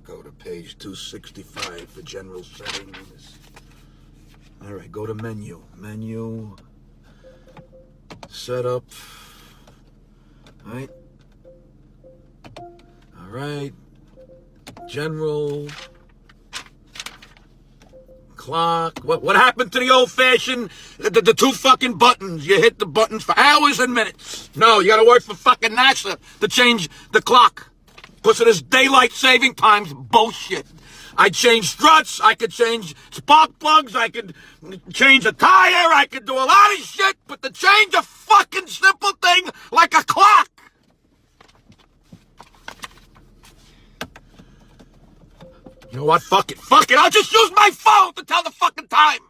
Go to page 265 for general settings. All right, go to menu. Menu. Setup. All right. All right. General. Clock. What happened to the old-fashioned, the two fucking buttons? You hit the buttons for hours and minutes. No, you gotta work for fucking NASA to change the clock. Because of this daylight saving times bullshit. I change struts, I could change spark plugs, I could change a tire, I could do a lot of shit, but to change a fucking simple thing like a clock. You know what? Fuck it. I'll just use my phone to tell the fucking time.